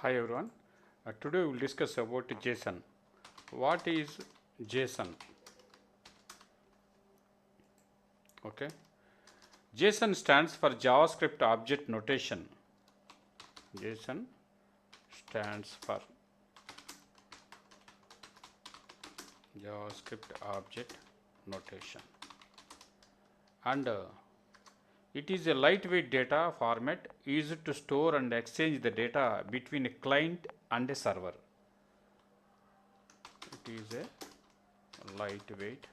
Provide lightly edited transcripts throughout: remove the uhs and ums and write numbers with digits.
Hi everyone. Today we will discuss about JSON. What is JSON? Okay. JSON stands for JavaScript Object Notation. JSON stands for JavaScript Object Notation, and it is a lightweight data format used to store and exchange the data between a client and a server. It is a lightweight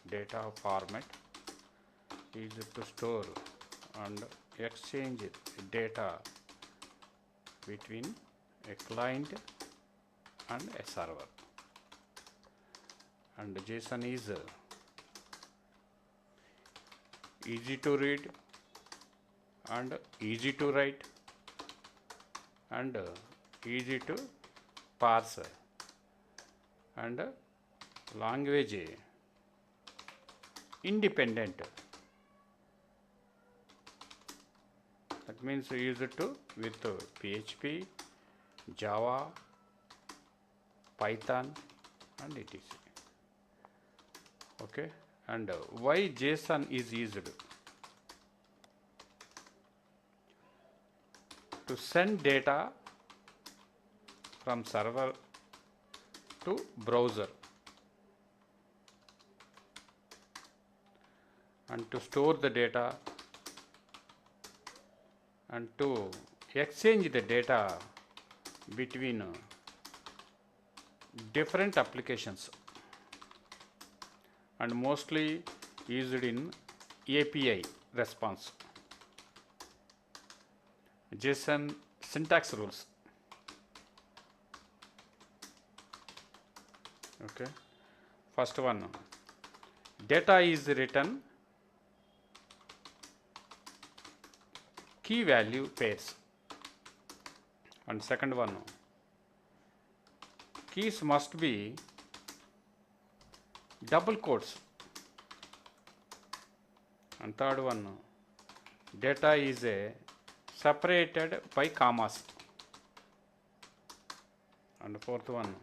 data format used to store and exchange data between a client and a server. And JSON is easy to read and easy to write and easy to parse and language independent. That means use it with PHP, Java, Python and etc. Okay, and why JSON is used? To send data from server to browser, and to store the data and to exchange the data between different applications, and mostly used in API response. JSON syntax rules. Okay, first one, data is written key value pairs, and second one, keys must be double quotes, and third one, data is separated by commas, and fourth one,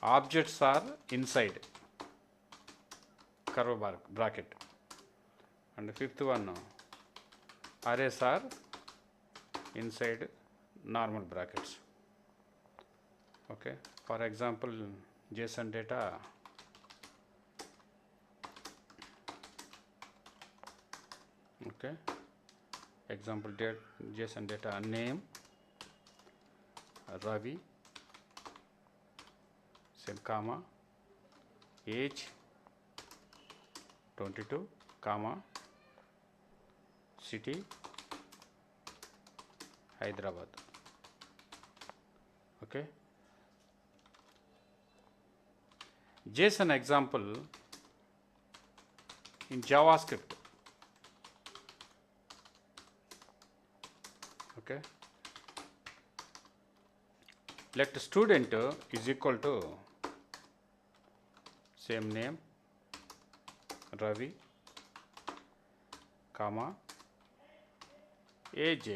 objects are inside curve bracket, and fifth one, arrays are inside normal brackets. Okay, for example, JSON data, okay, example JSON data, name Ravi, same comma, age 22, comma, city Hyderabad. Okay, JSON example in JavaScript. Okay, let student is equal to same name Ravi, comma, age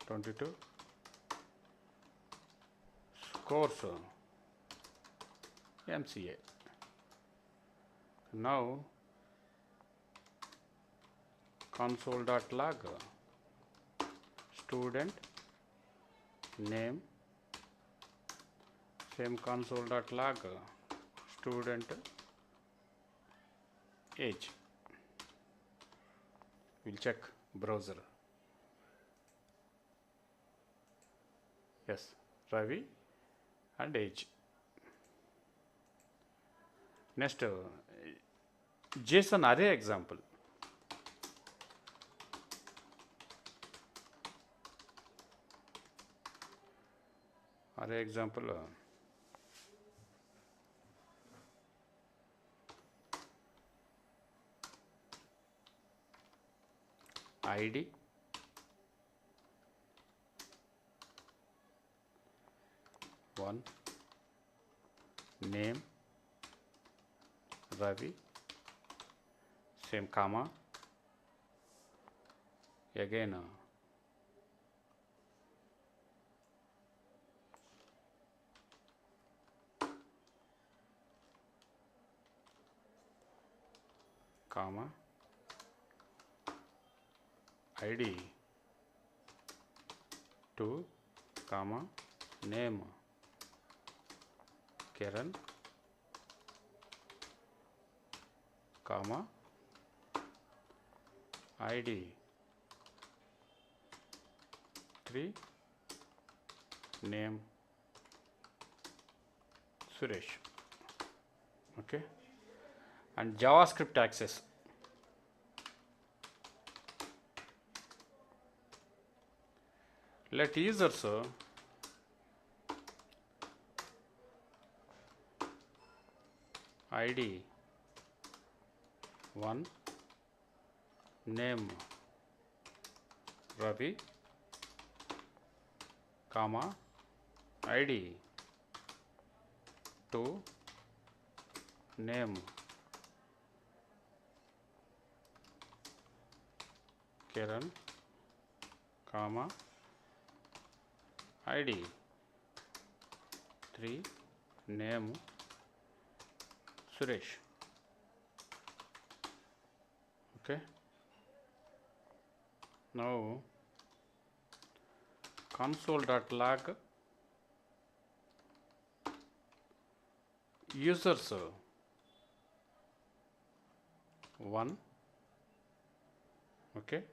22, course MCA. Now console.log student name, same console.log student age. We'll check browser. Yes, Ravi and age. Next, JSON array example. Array example, ID, one, name Ravi, same comma, again comma id 2 comma name Kiran comma id 3 name Suresh. Okay, and JavaScript access. Let users id 1 name Ravi comma id 2 name Kiran comma id 3 name Suresh. Okay, now console.log users 1 okay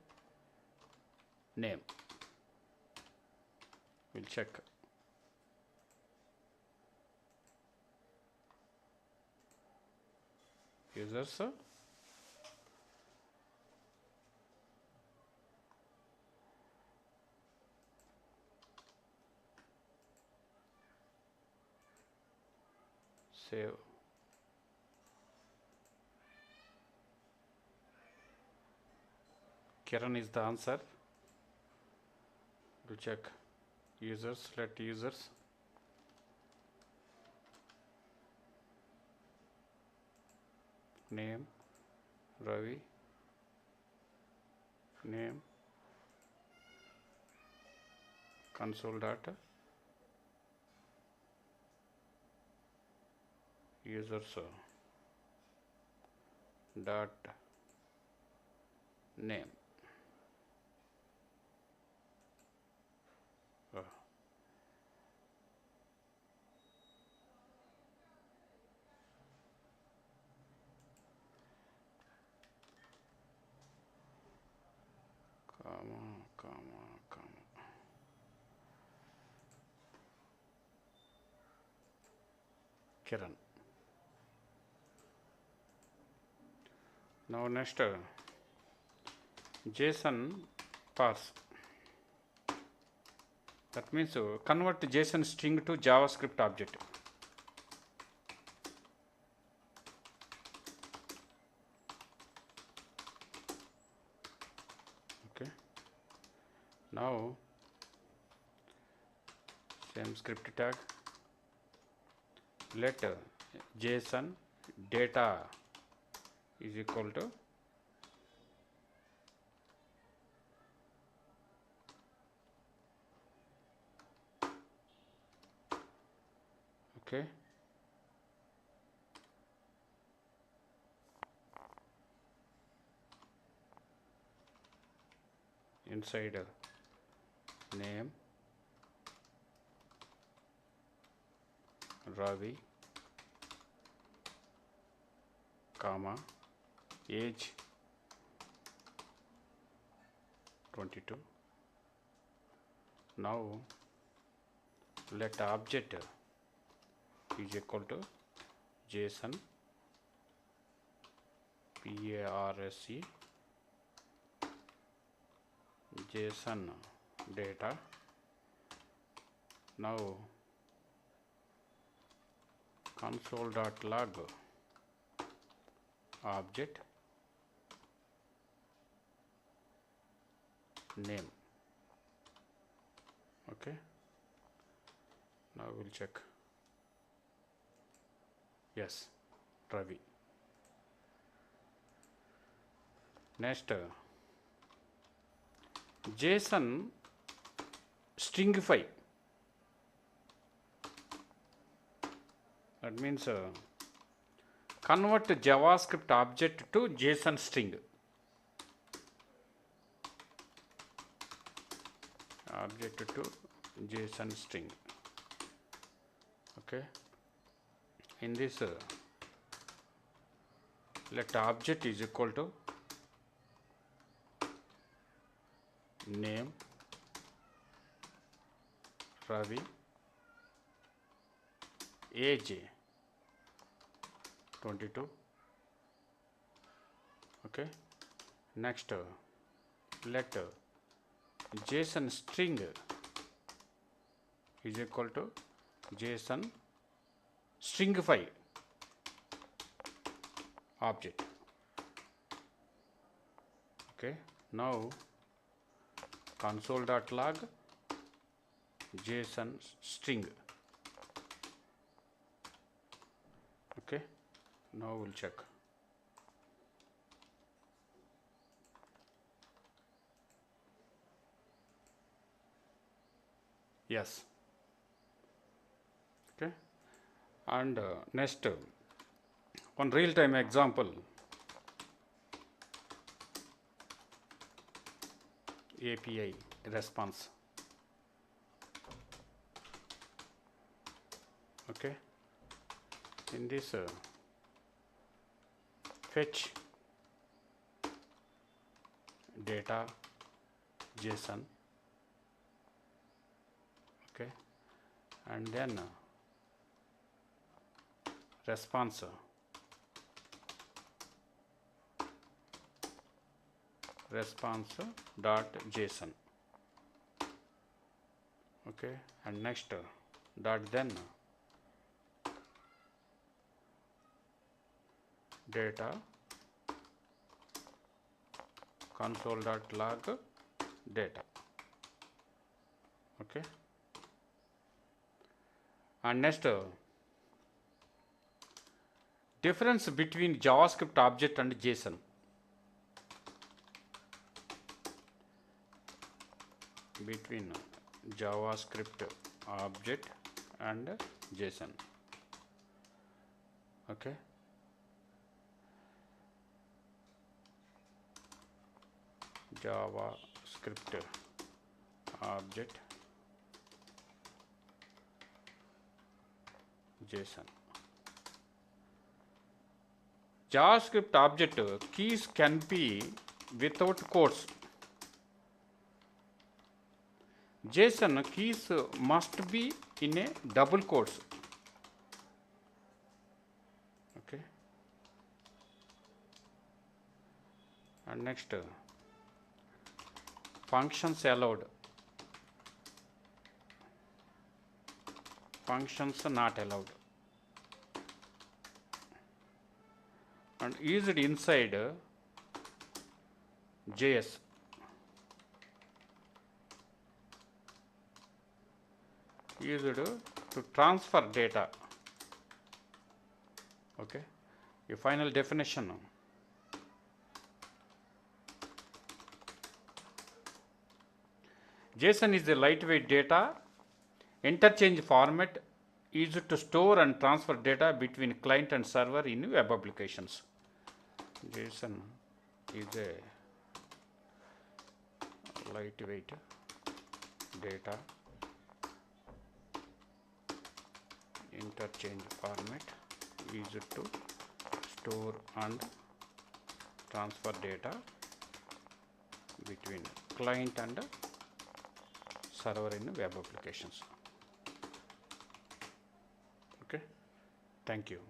name, we'll check users save Kiran is the answer. To check users, let users name Ravi name console data users dot name. Comma Kiran. Now next JSON parse. That means convert JSON string to JavaScript object. Okay. Now same script tag. Let JSON data is equal to okay inside name Ravi comma age 22. Now let object is equal to JSON parse JSON data. Now console.log object name. Okay, now we'll check. Yes, Ravi. Next JSON stringify. That means convert JavaScript object to JSON string. Object to JSON string. Okay. In this, let object is equal to name Ravi, age 22. Okay. Next, let JSON string is equal to JSON stringify object. Okay. Now console.log JSON string. Okay. Now we'll check. Yes. Okay. And next, one real-time example. API response. Okay. In this, fetch data JSON. Okay. And then response dot JSON. Okay. And next dot then data console.log data. Okay. And next, difference between JavaScript object and JSON. Between JavaScript object and JSON. Okay. JavaScript object JSON. JavaScript object keys can be without quotes. JSON keys must be in a double quotes. Okay. And next, functions allowed, functions not allowed, and used inside JS. Used to transfer data. Okay. A final definition. JSON is a lightweight data interchange format used to store and transfer data between client and server in web applications. JSON is a lightweight data interchange format used to store and transfer data between client and server in web applications. Okay. Thank you.